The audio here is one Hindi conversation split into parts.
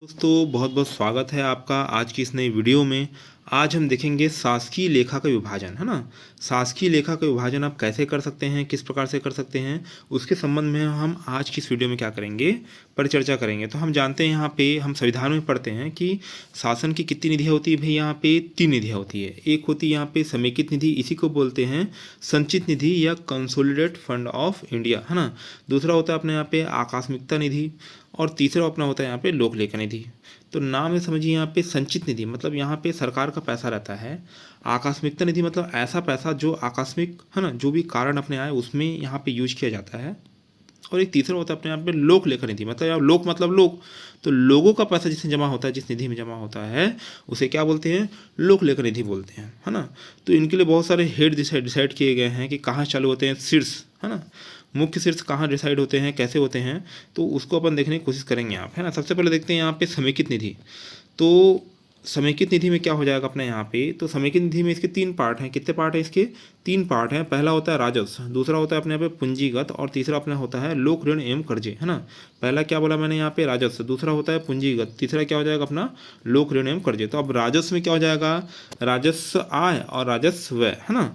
दोस्तों बहुत बहुत स्वागत है आपका आज की इस नई वीडियो में। आज हम देखेंगे शासकीय लेखा का विभाजन, है ना। शासकीय लेखा का विभाजन आप कैसे कर सकते हैं, किस प्रकार से कर सकते हैं, उसके संबंध में हम आज की इस वीडियो में क्या करेंगे, परिचर्चा करेंगे। तो हम जानते हैं, यहाँ पे हम संविधान में पढ़ते हैं कि शासन की कितनी निधियाँ होती है भाई। यहाँ पे 3 निधियाँ होती है। एक होती है यहाँ पे समेकित निधि, इसी को बोलते हैं संचित निधि या कंसोलिडेट फंड ऑफ इंडिया, है ना। दूसरा होता है अपने यहाँ पे आकस्मिकता निधि, और तीसरा अपना होता है यहाँ पे लोक लेखा निधि। तो नाम में समझिए, यहाँ पे संचित निधि मतलब यहाँ पे सरकार का पैसा रहता है। आकस्मिकता निधि मतलब ऐसा पैसा जो आकस्मिक, है ना, जो भी कारण अपने आए उसमें यहाँ पे यूज किया जाता है। और एक तीसरा होता है अपने यहाँ पे लोक लेखा निधि, मतलब यहाँ लोक मतलब लोग, तो लोगों का पैसा जिसमें जमा होता है, जिस निधि में जमा होता है उसे क्या बोलते हैं, लोक लेखा निधि बोलते हैं, है ना। तो इनके लिए बहुत सारे हेड डिसाइड किए गए हैं कि कहाँ चालू होते हैं शीर्ष, है ना। मुख्य शीर्ष कहाँ डिसाइड होते हैं, कैसे होते हैं, तो उसको अपन देखने की कोशिश करेंगे आप, है ना। सबसे पहले देखते हैं यहाँ पे समेकित निधि। तो समेकित निधि में क्या हो जाएगा अपने यहाँ पे, तो समेकित निधि में इसके 3 पार्ट हैं। कितने पार्ट हैं इसके? 3 पार्ट हैं। पहला होता है राजस्व, दूसरा होता है अपने यहाँ पे पूंजीगत, और तीसरा अपना होता है लोक ऋण एवं कर्जे, है ना। पहला क्या बोला मैंने यहाँ पे, राजस्व, दूसरा होता है पूंजीगत, तीसरा क्या हो जाएगा अपना लोक ऋण एवं कर्जे। तो अब राजस्व में क्या हो जाएगा, राजस्व आय और राजस्व व्यय, है ना।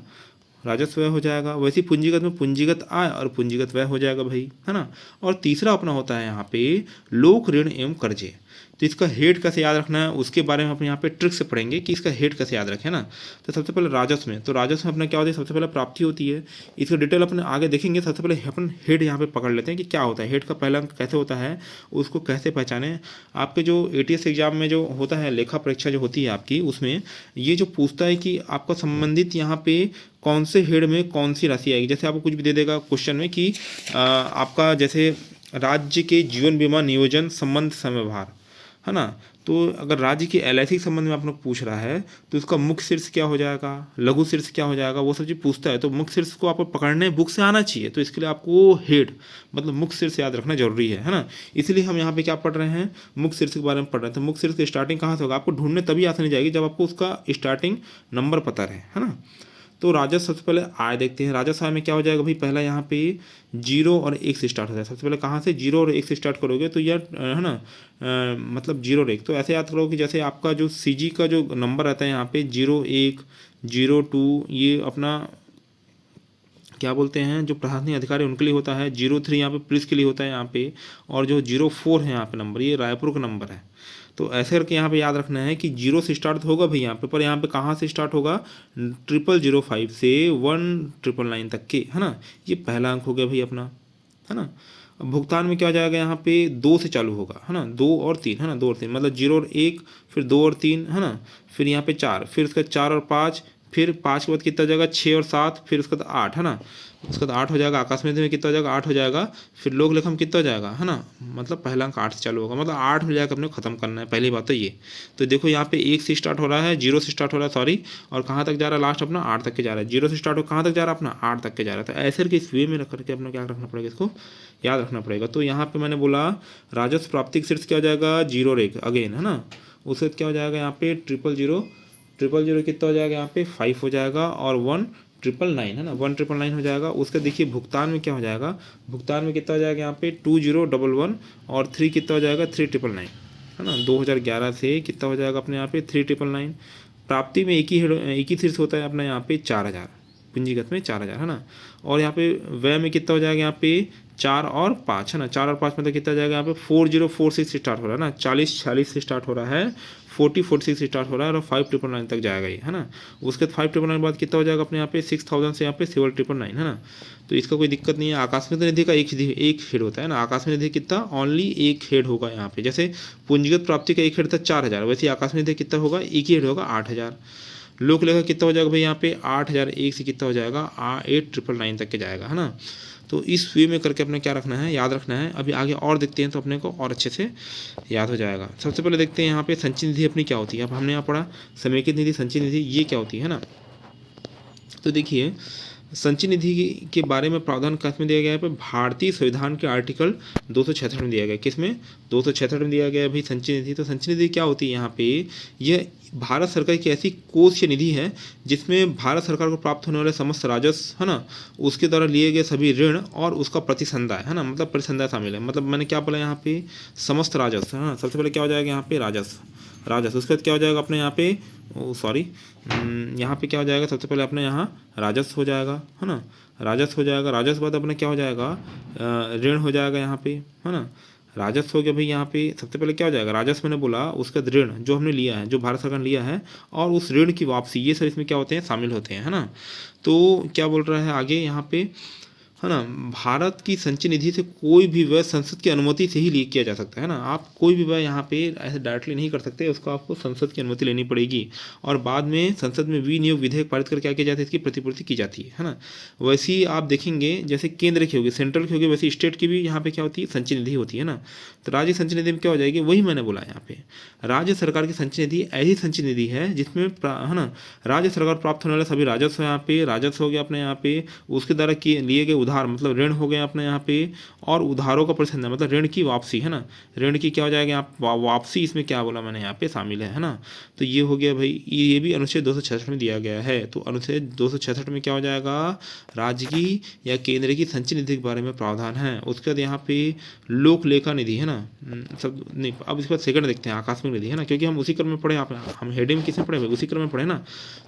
राजस्व व्यय हो जाएगा। वैसे ही पूंजीगत में पूंजीगत आय और पूंजीगत व्यय हो जाएगा भाई, है ना। और तीसरा अपना होता है यहाँ पे लोक ऋण एवं कर्जे। तो इसका हेड कैसे याद रखना है उसके बारे में अपन यहाँ पे ट्रिक से पढ़ेंगे कि इसका हेड कैसे याद रखें ना। तो सबसे पहले राजस्व में, तो राजस्व में अपना क्या होता है, सबसे पहले प्राप्ति होती है। इसका डिटेल अपन आगे देखेंगे। सबसे पहले अपन हेड यहाँ पे पकड़ लेते हैं कि क्या होता है, हेड का पहला अंक कैसे होता है, उसको कैसे पहचाने। आपके जो ATS एग्जाम में जो होता है, लेखा परीक्षा जो होती है आपकी, उसमें ये जो पूछता है कि आपका संबंधित यहाँ पे कौन से हेड में कौन सी राशि आएगी। जैसे आपको कुछ भी दे देगा क्वेश्चन में कि आपका जैसे राज्य के जीवन बीमा नियोजन संबंध समयभार, है ना। तो अगर राज्य की LIC के संबंध में आप लोग पूछ रहा है तो उसका मुख्य शीर्ष क्या हो जाएगा, लघु शीर्ष क्या हो जाएगा, वो सब चीज़ पूछता है। तो मुख्य शीर्ष को आपको पकड़ने बुक से आना चाहिए। तो इसके लिए आपको हेड मतलब मुख्य शीर्ष याद रखना जरूरी है ना। इसलिए हम यहाँ पे क्या पढ़ रहे हैं, मुख्य शीर्ष के बारे में पढ़ रहे हैं। तो मुख्य शीर्ष की स्टार्टिंग कहाँ से होगा, आपको ढूंढने तभी आसानी जाएगी जब आपको उसका स्टार्टिंग नंबर पता रहे, है ना। तो राजस्व सबसे पहले आय देखते हैं। राजस्व आय में क्या हो जाएगा भाई, पहला यहाँ पे 0 और 1 से स्टार्ट होता है। सबसे पहले कहाँ से, 0 और 1 से स्टार्ट करोगे तो यह, है ना, मतलब 0 और 1। तो ऐसे याद करो कि जैसे आपका जो CG का जो नंबर रहता है यहाँ पे 01, 02, ये अपना क्या बोलते हैं, जो प्रशासनिक अधिकारी उनके लिए होता है। 03 यहाँ पे पुलिस के लिए होता है यहाँ पे। और जो 04 है यहाँ पे नंबर, ये रायपुर का नंबर है। तो ऐसे करके यहाँ पे याद रखना है कि 0 से स्टार्ट होगा भाई यहाँ पे, पर यहाँ पे कहाँ से स्टार्ट होगा, 0005 से 1999 तक के, है ना। ये पहला अंक हो गया भाई अपना, है ना। अब भुगतान में क्या हो जाएगा, यहाँ पे 2 से चालू होगा, है ना, 2 और 3, है ना, 2 और 3 मतलब 0 और 1, फिर 2 और 3, है ना। फिर यहाँ पे 4, फिर उसका 4 और 5, फिर 5 के बाद कितना हो जाएगा, 6 और 7, फिर उसका 8, है ना। उसका 8 हो जाएगा। आकस्मिक में कितना हो जाएगा, 8 हो जाएगा। फिर लोक लेखा में कितना हो जाएगा, है ना, मतलब पहला अंक 8 से चालू होगा, मतलब 8 में जाकर अपने को खत्म करना है। पहली बात तो ये। तो देखो यहाँ पे 1 से स्टार्ट हो रहा है, 0 से स्टार्ट हो रहा है, सॉरी, और कहाँ तक जा रहा है, लास्ट अपना 8 तक के जा रहा है। 0 से स्टार्ट हो कहाँ तक जा रहा है अपना, 8 तक के जा रहा है। तो ऐसे करके इस वे में रख करके अपना क्या रखना पड़ेगा, इसको याद रखना पड़ेगा। तो यहाँ पे मैंने बोला राजस्व प्राप्ति का शीर्ष क्या हो जाएगा, 0 और 1 अगेन, है ना। उसके क्या हो जाएगा यहाँ पे 000 कितना हो जाएगा यहाँ पे 5 हो जाएगा, और 1999, है ना, 1999 हो जाएगा। उसका देखिए भुगतान में क्या हो जाएगा, भुगतान में कितना हो जाएगा यहाँ पे 2011, और 3 कितना हो जाएगा 3999, है ना। 2011 से कितना हो जाएगा अपने यहाँ पे 3999। प्राप्ति में एक ही शीर्ष होता है अपना यहाँ पे 4000, पूंजीगत में 4000, है ना। और यहाँ पे व्यय में कितना हो जाएगा यहाँ पे 4 और 5, है ना। 4 और 5 मतलब कितना जाएगा यहाँ पे 4046 से स्टार्ट हो रहा है ना, 4046 से स्टार्ट हो रहा है, 4046 से स्टार्ट हो रहा है, और 5999 तक जाएगा ये, है ना। उसके बाद 599 बाद कितना हो जाएगा अपने यहाँ पे 6000 से यहाँ पे 7999, है ना। तो इसका कोई दिक्कत नहीं है। आकस्मिक निधि का एक हेड होता है ना। आकस्मिक निधि कितना, ओनली एक हेड होगा यहाँ पे। जैसे पूंजीगत प्राप्ति का एक हेड था 4000, वैसे आकस्मिक निधि कितना होगा, एक ही हेड होगा 8000। लोक लेखा कितना हो जाएगा भाई यहाँ पे 8001 से कितना हो जाएगा 8999 तक के जाएगा, है ना। तो इस वे में करके अपने क्या रखना है, याद रखना है। अभी आगे और देखते हैं तो अपने को और अच्छे से याद हो जाएगा। सबसे पहले देखते हैं यहाँ पे संचित निधि अपनी क्या होती है। अब हमने यहाँ पढ़ा समेकित निधि, संचित निधि, ये क्या होती है ना। तो देखिए संचय निधि के बारे में प्रावधान किस में दिया गया है? पे भारतीय संविधान के आर्टिकल 266 में दिया गया है। किसमें? 266 में दिया गया है भाई संचय निधि। तो संचय निधि क्या होती है यहाँ पे? यह भारत सरकार की ऐसी कोष या निधि है जिसमें भारत सरकार को प्राप्त होने वाले समस्त राजस्व, है ना, उसके द्वारा लिए गए सभी ऋण और उसका प्रतिसंदाय, है ना, मतलब प्रतिसंदाय शामिल है। मतलब मैंने क्या बोला यहाँ पे? समस्त राजस्व, है ना। सबसे पहले क्या हो जाएगा यहाँ पे? राजस्व। उसके बाद क्या हो जाएगा अपने यहाँ पे? यहाँ पे क्या हो जाएगा? सबसे पहले अपने यहाँ राजस्व हो जाएगा, है ना, राजस्व हो जाएगा। राजस्व बाद अपने क्या हो जाएगा? ऋण हो जाएगा यहाँ पे, है ना। राजस्व हो गया भाई यहाँ पे। सबसे पहले क्या हो जाएगा? राजस्व मैंने बोला, उसके बाद ऋण जो हमने लिया है, जो भारत सरकार ने लिया है, और उस ऋण की वापसी, ये सब इसमें क्या होते हैं? शामिल होते हैं, है ना। तो क्या बोल रहा है आगे यहाँ पे, है ना, भारत की संचय निधि से कोई भी व्यय संसद की अनुमति से ही लीक किया जा सकता है ना। आप कोई भी व्यय यहाँ पे ऐसे डायरेक्टली नहीं कर सकते, उसको आपको संसद की अनुमति लेनी पड़ेगी और बाद में संसद में विनियोग विधेयक पारित करके क्या किया जाता है? इसकी प्रतिपूर्ति की जाती है ना। वैसे ही आप देखेंगे जैसे केंद्र की होगी, सेंट्रल की होगी, वैसे स्टेट की भी यहाँ पे क्या होती है? संचय निधि होती है ना। तो राज्य संचय निधि में क्या हो जाएगी? वही मैंने बोला यहाँ पे, राज्य सरकार की संचय निधि ऐसी संचय निधि है जिसमें, है ना, राज्य सरकार प्राप्त होने वाले सभी राजस्व, यहाँ पे राजस्व हो गया अपने यहाँ पे, उसके द्वारा लिए गए उधार मतलब ऋण हो गए अपने यहाँ पे, और उधारों का प्रतिसंधान मतलब ऋण की वापसी, है ना। ऋण की क्या हो जाएगा यहाँ? वापसी। इसमें क्या बोला मैंने यहाँ पे? शामिल है ना। तो ये हो गया भाई, ये भी अनुच्छेद 266 में दिया गया है। तो अनुच्छेद 266 में क्या हो जाएगा? राज्य की या केंद्र की संचय निधि के बारे में प्रावधान है। उसके बाद यहाँ पे लोक लेखा निधि, है ना, सब नहीं। अब इसके बाद सेकंड देखते हैं, आकस्मिक निधि, है ना, क्योंकि हम उसी क्रम में पढ़े, हम हेडिंग किस में पढ़े? उसी क्रम में पढ़े ना।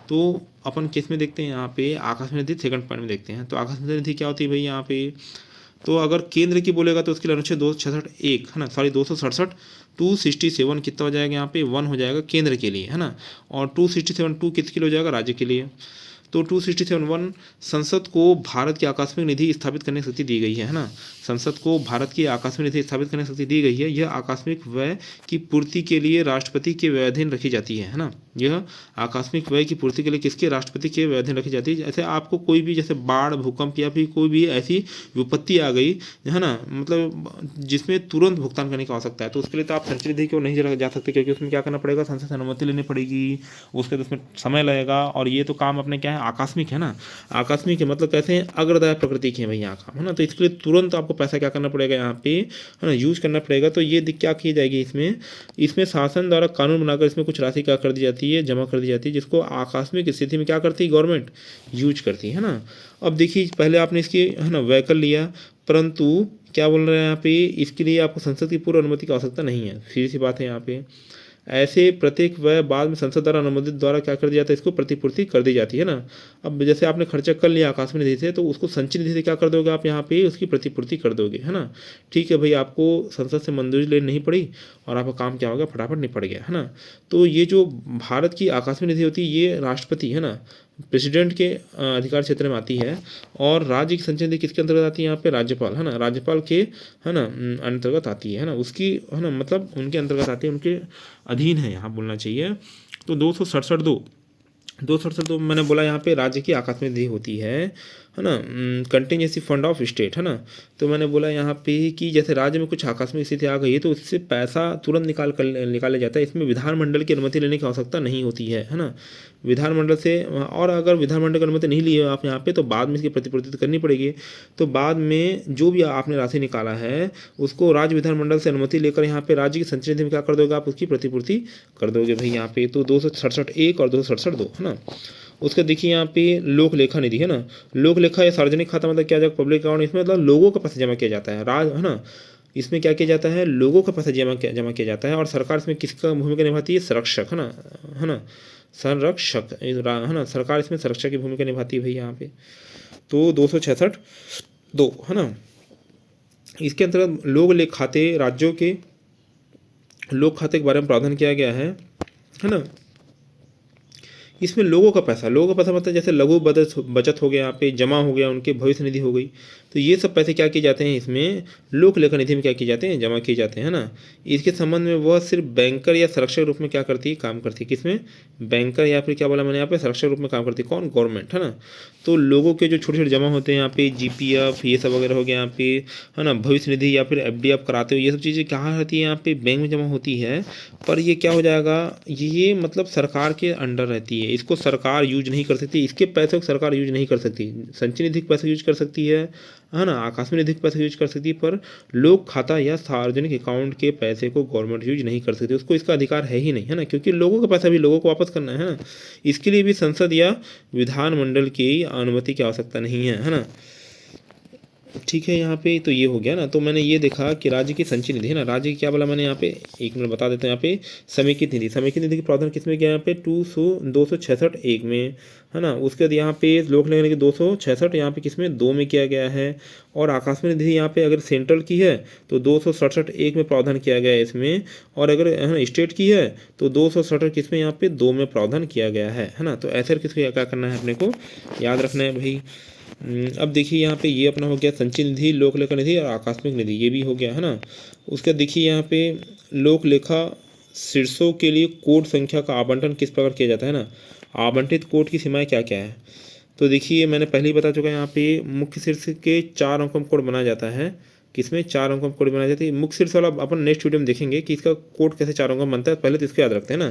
तो अपन किस में देखते हैं यहाँ पे? आकस्मिक निधि सेकंड पॉइंट में देखते हैं। तो आकस्मिक निधि क्या होती है भाई यहाँ पे? तो अगर केंद्र की बोलेगा तो उसके लिए अनुच्छेद 267 है ना, सॉरी 267 267 कितना हो जाएगा यहाँ पे? 1 हो जाएगा केंद्र के लिए, है ना। और 267 2 किसके लिए हो जाएगा? राज्य के लिए। तो 267(1) संसद को भारत की आकस्मिक निधि स्थापित करने की शक्ति दी गई है ना। संसद को भारत की आकस्मिक निधि स्थापित करने की शक्ति दी गई है। यह आकस्मिक व्यय की पूर्ति के लिए राष्ट्रपति के व्ययधीन रखी जाती है ना। यह आकस्मिक व्यय की पूर्ति के लिए किसके? राष्ट्रपति के व्ययधीन रखी जाती है। जैसे आपको कोई भी, जैसे बाढ़, भूकंप या फिर कोई भी ऐसी विपत्ति आ गई, है ना, मतलब जिसमें तुरंत भुगतान करने की आवश्यकता है, तो उसके लिए तो आप संचय निधि को नहीं जा सकते, क्योंकि उसमें क्या करना पड़ेगा? संसद से अनुमति लेनी पड़ेगी, उसके बाद उसमें समय लगेगा। और ये तो काम अपने क्या है? आकस्मिक है ना। आकस्मिक है मतलब कैसे हैं? अग्रदाय प्रकृति के हैं भाई यहाँ काम, है ना। तो इसके लिए तुरंत आपको पैसा क्या करना पड़ेगा यहाँ पे, है ना, यूज करना पड़ेगा। तो ये क्या की जाएगी इसमें शासन द्वारा कानून बनाकर इसमें कुछ राशि क्या कर दी जाती है? जमा कर दी जाती है, जिसको आकस्मिक स्थिति में क्या करती है? गवर्नमेंट यूज करती है ना। अब देखिए, पहले आपने इसकी, है ना, व्यय कर लिया, परंतु क्या बोल रहे हैं यहाँ पे? इसके लिए आपको संसद की पूर्व अनुमति की आवश्यकता नहीं है। सीधी सी बात है यहाँ पे। ऐसे प्रत्येक व्यय बाद में संसद द्वारा अनुमोदित द्वारा क्या कर दिया जाता है? इसको प्रतिपूर्ति कर दी जाती है ना। अब जैसे आपने खर्चा कर लिया आकस्मिक निधि से, तो उसको संचय निधि से क्या कर दोगे आप? यहाँ पे उसकी प्रतिपूर्ति कर दोगे, है ना। ठीक है भाई, आपको संसद से मंजूरी लेनी नहीं पड़ी और आपका काम क्या हो गया? फटाफट निपट गया, है ना। तो ये जो भारत की आकस्मिक निधि होती है, ये राष्ट्रपति, है ना, प्रेसिडेंट के अधिकार क्षेत्र में आती है। और राज्य की संचय निधि किसके अंतर्गत आती है? यहाँ पे राज्यपाल, है ना, राज्यपाल के, है ना, अंतर्गत आती है ना, उसकी, है ना, मतलब उनके अंतर्गत आती है, उनके अधीन है यहाँ बोलना चाहिए। तो 267(2) मैंने बोला यहाँ पे राज्य की आकस्मिक निधि होती है ना, कंटिजेंसी फंड ऑफ स्टेट, है ना। तो मैंने बोला यहाँ पे कि जैसे राज्य में कुछ आकस्मिक स्थिति आ गई है तो उससे पैसा तुरंत निकाला जाता है। इसमें विधानमंडल की अनुमति लेने की आवश्यकता नहीं होती है ना। विधानमंडल से, और अगर विधानमंडल की अनुमति नहीं ली है आप यहाँ पे, तो बाद में इसकी प्रतिपूर्ति तो करनी पड़ेगी। तो बाद में जो भी आपने राशि निकाला है उसको राज्य विधानमंडल से अनुमति लेकर यहाँ पे राज्य की संचय निधि में क्या कर दोगे आप? उसकी प्रतिपूर्ति कर दोगे भाई यहाँ पे। तो 267(1) और 267(2), है ना। उसका देखिए यहाँ पे लोक लेखा निधि, है ना। लोक लेखा या सार्वजनिक खाता मतलब क्या जाएगा? Public account. इसमें मतलब लोगों का पैसा जमा किया जाता है, है ना। इसमें क्या किया जाता है? लोगों का पैसा जमा किया जाता है। और सरकार इसमें किसका भूमिका निभाती है? संरक्षक, है ना, संरक्षक, है ना। सरकार इसमें संरक्षक की भूमिका निभाती है भाई यहाँ पे। तो 266(2), है ना। इसके अंतर्गत लोक लेख खाते, राज्यों के लोक खाते के बारे में प्रावधान किया गया है ना। इसमें लोगों का पैसा मतलब जैसे लघु बचत हो गया, यहाँ पे जमा हो गया, उनके भविष्य निधि हो गई, तो ये सब पैसे क्या किए जाते हैं? इसमें लोक लेखा निधि में क्या किए जाते हैं? जमा किए जाते हैं ना। इसके संबंध में वह सिर्फ बैंकर या संरक्षक रूप में क्या करती है? काम करती है। किसमें? बैंकर या फिर क्या बोला मैंने यहाँ पे? संरक्षक रूप में काम करती है। कौन? गवर्नमेंट, है ना। तो लोगों के जो छोटे छोटे जमा होते हैं यहाँ पे, GPF ये सब वगैरह हो गया यहाँ पे, है ना, भविष्य निधि या फिर FD आप कराते हो, ये सब चीज़ें कहाँ रहती है? यहाँ पे बैंक में जमा होती है। पर ये क्या हो जाएगा? ये मतलब सरकार के अंडर रहती है, है, इसको सरकार यूज नहीं कर सकती, इसके पैसे को सरकार यूज नहीं कर सकती। संचय निधि के पैसे यूज कर सकती है ना, आकस्मिक निधि के पैसे यूज कर सकती है, पर लोक खाता या सार्वजनिक अकाउंट के पैसे को गवर्नमेंट यूज नहीं कर सकती, उसको इसका अधिकार है ही नहीं, है ना, क्योंकि लोगों का पैसा भी लोगों को वापस करना है ना। इसके लिए भी संसद या विधानमंडल की अनुमति की आवश्यकता नहीं है ना। ठीक है, यहाँ पे तो ये हो गया ना। तो मैंने ये देखा कि राज्य की संचय निधि है ना, राज्य की क्या बोला मैंने यहाँ पे, एक मिनट बता देते हैं। यहाँ पे समेकित निधि, समेकित निधि के प्रावधान किस में किया, यहाँ पे 266 एक में, है ना। उसके बाद यहाँ पे लोक लेखा निधि 266 यहाँ पे किस में 2 में किया गया है। और आकस्मिक निधि यहाँ पे अगर सेंट्रल की है तो 267 एक में प्रावधान किया गया है इसमें, और अगर है ना स्टेट की है तो 267 किस में यहाँ पे 2 में प्रावधान किया गया है ना। तो ऐसे किसको क्या करना है अपने को याद रखना है भाई। अब देखिए यहाँ पे ये अपना हो गया संचय निधि, लोक लेखा निधि और आकस्मिक निधि, ये भी हो गया है ना। उसके देखिए यहाँ पे लोक लेखा शीर्षों के लिए कोड संख्या का आवंटन किस प्रकार किया जाता है ना, आवंटित कोड की सीमाएं क्या क्या है। तो देखिए मैंने पहले ही बता चुका, यहाँ पे मुख्य शीर्ष के 4 अंकों का कोड बनाया जाता है, किसमें 4 अंकों का कोड बनाया जाता है। मुख्य शीर्ष वाला अपन नेक्स्ट वीडियो में देखेंगे कि इसका कोड कैसे 4 अंकों में बनता है, पहले तो इसको याद रखते हैं ना।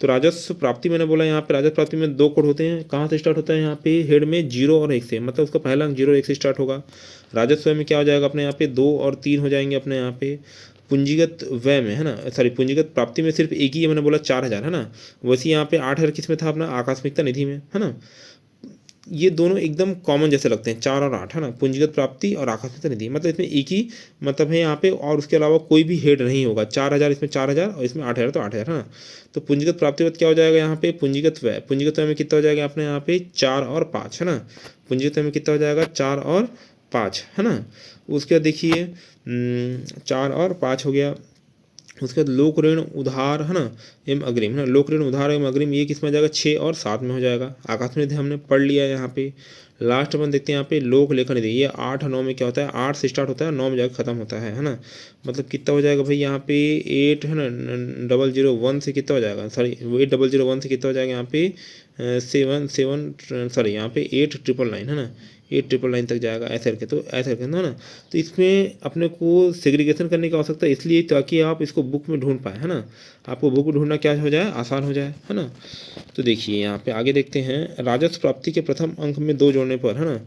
तो राजस्व प्राप्ति मैंने बोला, यहाँ पे राजस्व प्राप्ति में 2 कोड होते हैं, कहाँ से स्टार्ट होता है, यहाँ पे हेड में 0 और 1 से, मतलब उसका पहला अंक 0 और 1 से स्टार्ट होगा। राजस्व में क्या हो जाएगा अपने यहाँ पे 2 और 3 हो जाएंगे अपने यहाँ पे। पूंजीगत व्यय में है ना, सॉरी पूंजीगत प्राप्ति में सिर्फ एक ही मैंने बोला 4000 है ना। वैसे यहाँ पे 8000 किस में था अपना आकस्मिकता निधि में, है ना। ये दोनों एकदम कॉमन जैसे लगते हैं 4 और 8, है ना, पूंजीगत प्राप्ति और आकस्मिकता निधि, मतलब इसमें एक ही मतलब है यहाँ पे, और उसके अलावा कोई भी हेड नहीं होगा। 4000 इसमें 4000 और इसमें 8000 तो 8000, है ना। तो पूंजीगत प्राप्ति क्या हो जाएगा यहाँ पे, पूंजीगत व्यय, पूंजीगत व्यय में कितना हो जाएगा अपने यहाँ पे 4 और 5, है ना। पूंजीगत व्यय में कितना हो जाएगा 4 और 5, है ना। उसके बाद देखिए 4 और 5 हो गया। उसके बाद लोक ऋण उधार है ना एवं अग्रिम, है ना, लोक ऋण उधार एवं अग्रिम ये किस में जाएगा 6 और 7 में हो जाएगा। आकस्मिक निधि हमने पढ़ लिया यहाँ पे। लास्ट अपन देखते हैं यहाँ पे लोक लेखा निधि, ये 8 और 9 में क्या होता है, 8 से स्टार्ट होता है 9 में जाकर खत्म होता है ना। मतलब कितना हो जाएगा भाई यहाँ पे 8 है ना 001 से कितना हो जाएगा, सॉरी 8001 से कितना हो जाएगा यहाँ पे 7 सॉरी यहाँ पे 8999 है ना, 8999 तक जाएगा ऐसे करके। तो ऐसे करके ना, तो इसमें अपने को सेग्रीगेशन करने की आवश्यकता इसलिए ताकि आप इसको बुक में ढूंढ पाए, है ना, आपको बुक में ढूंढना क्या हो जाए आसान हो जाए, है ना। तो देखिए यहाँ पे आगे देखते हैं, राजस्व प्राप्ति के प्रथम अंक में 2 जोड़ने पर, है ना,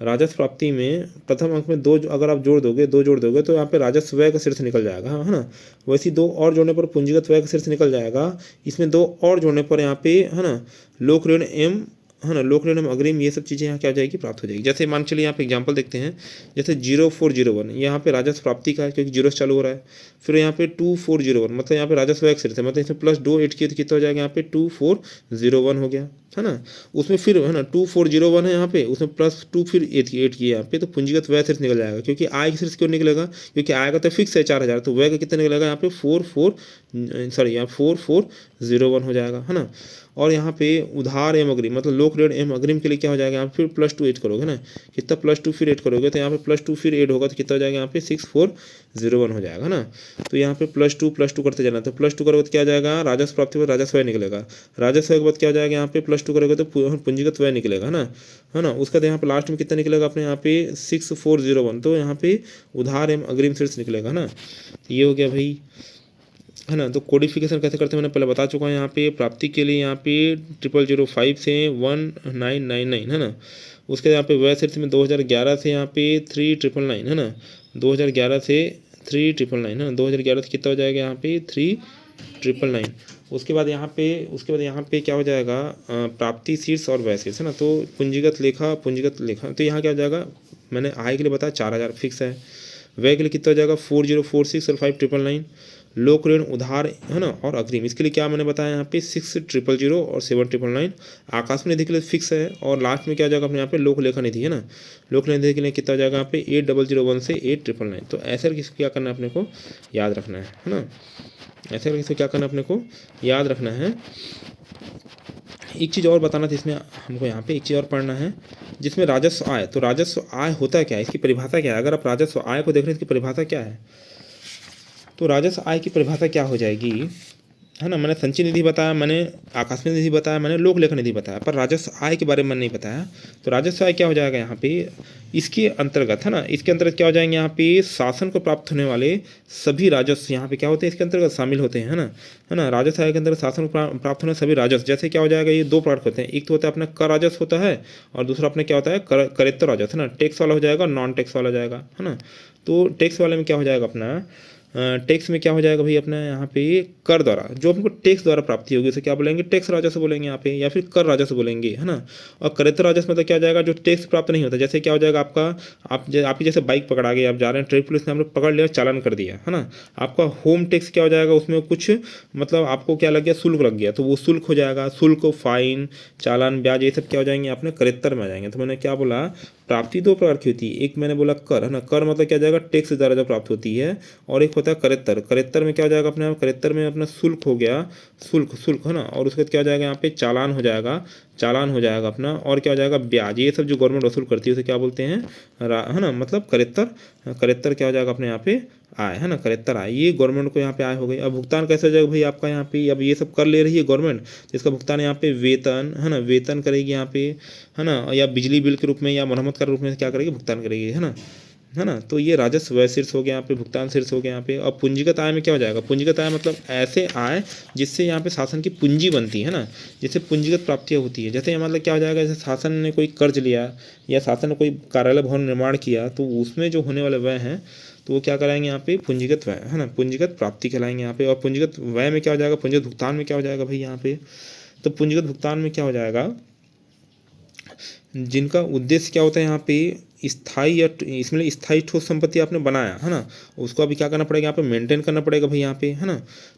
राजस्व प्राप्ति में प्रथम अंक में 2 अगर आप जोड़ दोगे 2 जोड़ दोगे तो यहाँ पे राजस्व व्यय का शीर्ष निकल जाएगा, है ना। वैसे 2 और जोड़ने पर पूंजीगत व्यय का शीर्ष निकल जाएगा। इसमें 2 और जोड़ने पर यहाँ पे, है ना, लोक ऋण एवं, है ना, लोक ऋण अग्रिम ये सब चीज़ें यहाँ क्या हो जाएगी प्राप्त हो जाएगी। जैसे मान चलिए यहाँ पे एग्जांपल देखते हैं, जैसे 0401 यहाँ पे राजस्व प्राप्ति का है क्योंकि 0 से चालू हो रहा है। फिर यहाँ पे 2401 मतलब यहाँ पे राजस्व व्यय शीर्ष है, मतलब इसमें प्लस 2 ऐड किए तो कितना हो जाएगा यहाँ पे 2401 हो गया, है ना। उसमें फिर है ना 2401 है यहाँ पे, उसमें प्लस 2 फिर ऐड किए यहाँ पे, तो पूंजीगत व्यय शीर्ष निकल जाएगा। क्योंकि आय की शीर्ष क्यों निकलेगा, क्योंकि आय का तो फिक्स है 4000, तो व्यय का कितना निकलेगा यहाँ पे 4401 हो जाएगा, है ना। और यहाँ पे उधार एवं अग्रिम मतलब लोक ऋण एवं अग्रिम के लिए क्या हो जाएगा यहाँ फिर +2 ऐड करोगे ना, कितना +2 फिर ऐड करोगे तो यहाँ पे +2 फिर ऐड होगा तो कितना हो जाएगा यहाँ पे 6401 हो जाएगा ना। तो यहाँ पे +2 करते जाना, तो +2 करोगे तो क्या आ जाएगा राजस्व प्राप्ति पर राजस्व व्यय निकलेगा। राजस्व व्यय के बाद क्या हो जाएगा यहाँ पे +2 करोगे तो पूंजीगत व्यय निकलेगा ना, है ना। उसका बाद यहाँ पे लास्ट में कितना निकलेगा अपने यहाँ पे 6401, तो यहाँ पे उधार एवं अग्रिम शीर्ष निकलेगा ना। ये हो गया भाई, है ना। तो कोडिफिकेशन कैसे करते हैं मैंने पहले बता चुका हूँ। यहाँ पे प्राप्ति के लिए यहाँ पे 0005 से 1999, है ना। उसके यहाँ पे व्यय शीर्ष में 2011 से यहाँ पे 3999, है ना, 2011 से 3999, है ना, 2011 से कितना हो जाएगा यहाँ पे 3999। उसके बाद यहाँ पे क्या हो जाएगा प्राप्ति शीर्ष और व्यय शीर्ष, है ना। तो पूंजीगत लेखा तो यहाँ क्या हो जाएगा, मैंने आय के लिए बताया 4000 फिक्स है, व्यय के लिए कितना हो जाएगा 4046 और 5999। लोक ऋण उधार, है ना, और अग्रिम इसके लिए क्या मैंने बताया यहाँ पे 6000 और 7999। आकस्मिक निधि के लिए फिक्स है, और लास्ट में क्या हो जाएगा अपने यहाँ पे लोक लेखा निधि, है ना। लोक लेखा निधि के लिए कितना हो जाएगा यहाँ पे 8001 से 8999। तो ऐसे करके क्या करना है अपने को याद रखना है ना, ऐसे करके क्या करना है अपने को याद रखना है। एक चीज़ और बताना था इसमें हमको, यहाँ पे एक चीज़ और पढ़ना है जिसमें राजस्व आय। तो राजस्व आय होता क्या है, इसकी परिभाषा क्या है। अगर आप राजस्व आय को देख रहे हैं इसकी परिभाषा क्या है, तो राजस्व आय की परिभाषा क्या हो जाएगी, है ना। मैंने संचय निधि बताया, मैंने आकस्मिक निधि बताया, मैंने लोक लेखा निधि बताया, पर राजस्व आय के बारे में मैंने नहीं बताया। तो राजस्व आय क्या हो जाएगा यहाँ पे, इसके अंतर्गत, है ना, इसके अंतर्गत क्या हो जाएंगे यहाँ पे, शासन को प्राप्त होने वाले सभी राजस्व यहाँ पे क्या होते हैं, इसके अंतर्गत शामिल होते हैं, है ना। राजस्व आय के अंतर्गत शासन को प्राप्त होने सभी राजस्व, जैसे क्या हो जाएगा, ये दो प्रकार के होते हैं। एक तो होता है अपना कर राजस्व होता है, और दूसरा अपने क्या होता है, करेत्तर राजस्व, है ना। टैक्स वाला हो जाएगा, नॉन टैक्स वाला हो जाएगा, है ना। तो टैक्स वाले में क्या हो जाएगा अपना, टैक्स में क्या हो जाएगा भाई अपना यहाँ पे, कर द्वारा जो हमको टैक्स द्वारा प्राप्ति होगी उसे क्या बोलेंगे, टैक्स राजस्व बोलेंगे यहाँ पे, या फिर कर राजस्व बोलेंगे, है ना। और करेत्तर राजस्व मतलब क्या हो जाएगा, जो टैक्स प्राप्त नहीं होता, जैसे क्या हो जाएगा आपका, आपकी जैसे बाइक पकड़ा गई, आप जा रहे हैं, ट्रैफिक पुलिस ने आपने पकड़ लिया, चालान कर दिया, है ना। आपका होम टैक्स क्या हो जाएगा, उसमें कुछ मतलब आपको क्या लग गया, शुल्क लग गया, तो वो शुल्क हो जाएगा। शुल्क, फाइन, चालान, ब्याज, ये सब क्या हो जाएंगे अपने करेत्तर में आ जाएंगे। तो मैंने क्या बोला, प्राप्ति दो प्रकार की होती है, एक मैंने बोला कर, है ना। कर मतलब क्या हो जाएगा, टैक्स द्वारा जो प्राप्त होती है, और एक होता है करेत्तर। करेत्तर में क्या हो जाएगा अपने, करेत्तर में अपना शुल्क हो गया, शुल्क शुल्क, है ना। और उसके बाद क्या हो जाएगा यहाँ पे, चालान हो जाएगा, चालान हो जाएगा अपना, और क्या हो जाएगा, ब्याज। ये सब जो गवर्नमेंट वसूल करती है उसे क्या बोलते हैं, है ना, मतलब करेत्तर। करेत्तर क्या हो जाएगा अपने यहाँ पे, आय, है ना, करेत्तर आय, ये गवर्नमेंट को यहाँ पे आय हो गई। अब भुगतान कैसे हो जाएगा भाई आपका यहाँ पे, अब ये सब कर ले रही है गवर्नमेंट, तो इसका भुगतान यहाँ पे वेतन, है ना, वेतन करेगी यहाँ पे, है ना, या बिजली बिल के रूप में, या मरम्मत के रूप में क्या करेगी, भुगतान करेगी, है ना। तो ये राजस्व व्यय शीर्ष हो गया यहाँ पे, भुगतान शीर्ष हो गया यहाँ पे। अब पूंजीगत आय में क्या हो जाएगा, पूंजीगत आय मतलब ऐसे आय जिससे यहाँ पे शासन की पूंजी बनती है ना, जिससे पूंजीगत प्राप्तियाँ होती है। जैसे मतलब क्या हो जाएगा, जैसे शासन ने कोई कर्ज लिया, या शासन ने कोई कार्यालय भवन निर्माण किया, तो उसमें जो होने वाले व्यय हैं, तो वो क्या कराएंगे यहाँ पे, पूंजीगत व्यय, है ना, पूंजीगत प्राप्ति कहलाएंगे यहाँ पे। और पूंजीगत व्यय में क्या हो जाएगा, पूंजीगत भुगतान में क्या हो जाएगा भाई यहाँ पे, तो पूंजीगत भुगतान में क्या हो जाएगा, जिनका उद्देश्य क्या होता है यहाँ पे, स्थायी या इसमें स्थायी ठोस संपत्ति आपने बनाया, है ना, उसको अभी क्या करना पड़ेगा यहाँ पे, मेंटेन करना पड़ेगा भाई यहाँ पे, है ना।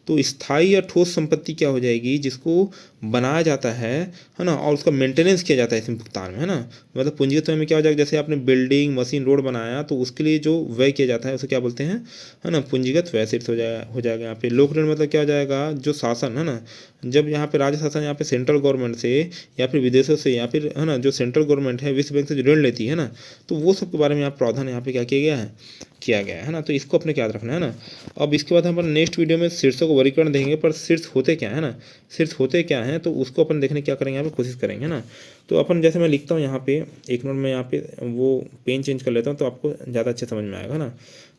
तो स्थायी या ठोस संपत्ति क्या हो जाएगी, जिसको बनाया जाता है ना, और उसका मेंटेनेंस किया जाता है इसमें भुगतान में, है ना। मतलब पूंजीगत व्यय में क्या हो जाएगा, जैसे आपने बिल्डिंग, मशीन, रोड बनाया, तो उसके लिए जो व्यय किया जाता है उसे क्या बोलते हैं, है ना, पूंजीगत व्यय शीर्ष हो जाएगा यहाँ पे। लोक ऋण मतलब क्या हो जाएगा, जो शासन, है ना, जब यहाँ पे राज्य शासन यहाँ पे सेंट्रल गवर्नमेंट से, या फिर विदेशों से, या फिर, है ना, जो सेंट्रल गवर्नमेंट है विश्व बैंक से जो ऋण लेती है ना, तो वो सब के बारे में यहाँ प्रावधान यहाँ पे क्या किया गया है ना। तो इसको अपने क्या याद रखना है ना। अब इसके बाद हम अपन नेक्स्ट वीडियो में शीर्षों को वर्गीकरण देंगे, पर शीर्ष होते क्या है ना, शीर्ष होते क्या हैं, तो उसको अपन देखने क्या करेंगे यहाँ पे, कोशिश करेंगे, है ना। तो अपन जैसे मैं लिखता हूँ यहाँ पे, एक मिनट में यहाँ पे वो पेन चेंज कर लेता हूँ, तो आपको ज़्यादा अच्छे समझ में आएगा ना।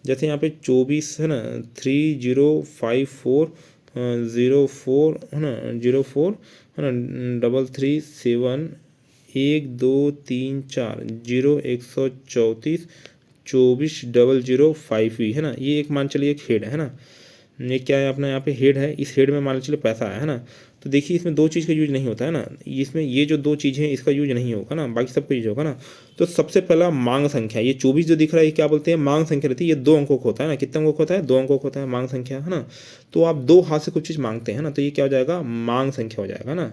जैसे यहाँ पे 24, है ना, 3054 04, है ना, 04, है ना, 337 1234 0134 24 005 है ना। ये एक मान चलिए एक हेड है ना, ये क्या है अपना यहाँ पे हेड है, इस हेड में मान चलिए पैसा है ना। तो देखिए इसमें दो चीज़ का यूज नहीं होता है ना, इसमें ये जो दो चीज़ें हैं इसका यूज नहीं होगा ना, बाकी सब का यूज होगा ना। तो सबसे पहला मांग संख्या, ये 24 जो दिख रहा है, ये क्या बोलते हैं, मांग संख्या रहती है। ये 2 अंकों का होता है ना, कितने अंकों का होता है, 2 अंकों का होता है मांग संख्या, है ना। तो आप 2 हाथ से कुछ चीज़ मांगते हैं ना, तो ये क्या हो जाएगा, मांग संख्या हो जाएगा ना।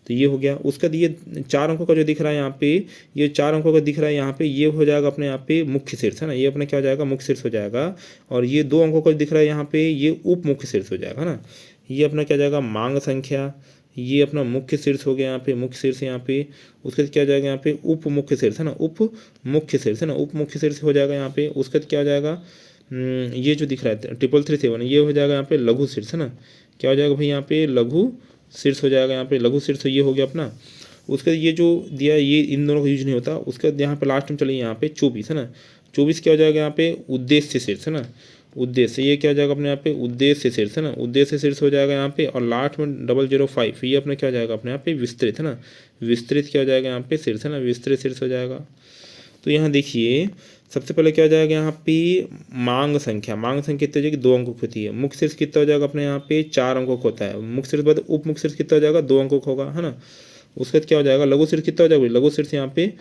तो ये हो गया। उसका ये 4 अंकों का जो दिख रहा है यहाँ पे, ये 4 अंकों का दिख रहा है यहाँ पे, ये हो जाएगा अपने यहाँ पे मुख्य शीर्ष, है ना, ये अपने क्या हो जाएगा, मुख्य शीर्ष हो जाएगा। और ये 2 अंकों का दिख रहा है यहाँ पे, ये उप मुख्य शीर्ष हो जाएगा ना। ये अपना क्या जाएगा, मांग संख्या, ये अपना मुख्य शीर्ष हो गया यहाँ पे, मुख्य शीर्ष यहाँ पे। उसके बाद क्या जाएगा यहाँ पे, उप मुख्य शीर्ष, है ना, उप मुख्य शीर्ष, है ना, उप मुख्य शीर्ष हो जाएगा यहाँ पे। उसके बाद क्या हो जाएगा, ये जो दिख रहा है 3337, ये हो जाएगा यहाँ पे लघु शीर्ष, है ना। क्या हो जाएगा भाई यहाँ पे, लघु शीर्ष हो जाएगा यहाँ पे, लघु शीर्ष ये हो गया अपना। उसके बाद ये जो दिया, ये इन दोनों का यूज नहीं होता। उसके बाद यहाँ पे लास्ट में चलिए यहाँ पे 24, है ना, 24 क्या हो जाएगा यहाँ पे, उद्देश्य शीर्ष, है ना, उद्देश्य, ये क्या हो जाएगा अपने यहाँ पे, उद्देश्य शीर्ष, है ना, उद्देश्य शीर्ष हो जाएगा यहाँ पे। और लास्ट में 005, ये अपने क्या हो जाएगा अपने यहाँ पे, विस्तृत, है ना, विस्तृत क्या हो जाएगा यहाँ पे, शीर्ष, है ना, विस्तृत शीर्ष हो जाएगा। तो यहाँ देखिए सबसे पहले क्या हो जाएगा यहाँ पे, मांग संख्या, मांग संख्या कितनी हो जाएगी, 2 अंकों की होती है। मुख्य शीर्ष कितना हो जाएगा अपने यहाँ पे, 4 अंकों का होता है। मुख्य शीर्ष बाद उप मुख्य शीर्ष कितना हो जाएगा, 2 अंकों का होगा, है ना। उसके बाद क्या हो जाएगा, लघु शीर्ष कितना हो जाएगा, लघु शीर्ष यहाँ पे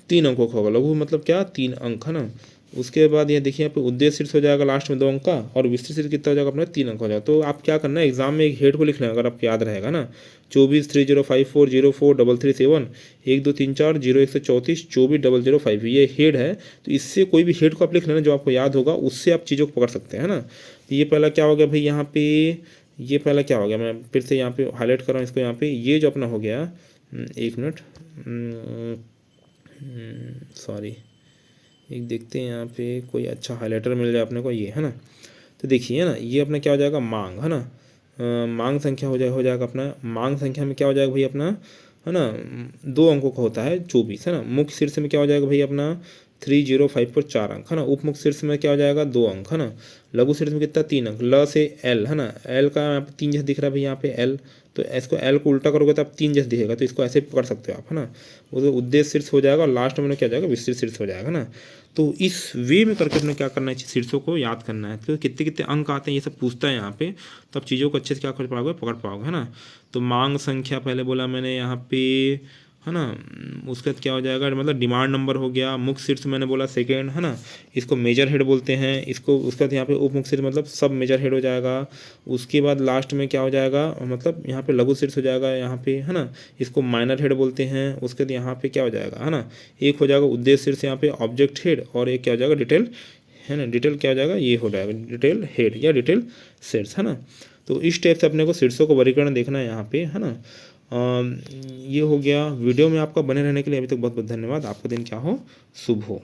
3 अंकों का होगा। लघु मतलब क्या, 3 अंक, है ना। उसके बाद ये देखिए यहाँ पे उद्देश्य शीर्ष हो जाएगा लास्ट में 2 अंक का, और विस्तृत शीर्ष कितना हो जाएगा अपना, 3 अंक हो जाएगा। तो आप क्या करना है, एग्जाम में एक हेड को लिख लें, अगर आपको याद रहेगा ना, 24 3054 04 337 1234 0134 24 005, ये हेड है। तो इससे कोई भी हेड को आप लिख लेना जो आपको याद होगा, उससे आप चीज़ों को पकड़ सकते हैं, है ना। तो ये पहला क्या हो गया भाई यहाँ पे, ये पहला क्या हो गया, मैं फिर से यहाँ पे हाईलाइट कर रहा हूँ इसको, यहाँ पे ये जो अपना हो गया, एक मिनट, सॉरी, एक देखते हैं यहाँ पे कोई अच्छा हाइलाइटर मिल जाए अपने को, ये है ना। तो देखिए, है ना, ये अपना क्या हो जाएगा, मांग, है ना, मांग संख्या हो जाएगा अपना, मांग संख्या में क्या हो जाएगा भाई अपना, है ना, 2 अंकों का होता है 24, है ना। मुख्य शीर्ष में क्या हो जाएगा भाई अपना 305 पर 4 अंक, है ना। उप मुख्य शीर्ष में क्या हो जाएगा 2 अंक, है ना। लघु शीर्ष में कितना 3 अंक, ल से एल, है ना। एल का यहाँ पे 3 जैसे दिख रहा है भाई यहाँ पे एल, तो इसको एल को उल्टा करोगे तो आप 3 जैसे दिखेगा, तो इसको ऐसे पकड़ सकते हो आप, है ना। वो तो उद्देश्य शीर्ष हो जाएगा और लास्ट में क्या हो जाएगा विस्तृत शीर्ष हो जाएगा ना। तो इस वे में करके अपने क्या करना है, शीर्षों को याद करना है। तो कितने कितने अंक आते हैं ये सब पूछता है यहाँ पे, तो आप चीज़ों को अच्छे से क्या कर पाओगे, पकड़ पाओगे, है ना। तो मांग संख्या पहले बोला मैंने यहाँ पे, है ना। उसके बाद क्या हो जाएगा, मतलब डिमांड नंबर हो गया। मुख्य शीर्ष मैंने बोला सेकेंड, है ना, इसको मेजर हेड बोलते हैं इसको। उसके बाद यहाँ पे उप मुख्य शीर्ष मतलब सब मेजर हेड हो जाएगा। उसके बाद लास्ट में क्या हो जाएगा, मतलब यहाँ पे लघु शीर्ष हो जाएगा यहाँ पे, है ना, इसको माइनर हेड बोलते हैं। उसके बाद यहाँ पे क्या हो जाएगा, है ना, एक हो जाएगा उद्देश्य शीर्ष यहाँ पे ऑब्जेक्ट हेड, और एक क्या हो जाएगा डिटेल, है ना, डिटेल क्या हो जाएगा, ये हो जाएगा डिटेल हेड या डिटेल शीर्ष, है ना। तो इस टाइप से अपने को शीर्षों को वर्गीकरण देखना है यहाँ पे, है ना। ये हो गया। वीडियो में आपका बने रहने के लिए अभी तक बहुत बहुत धन्यवाद। आपका दिन क्या हो, शुभ हो।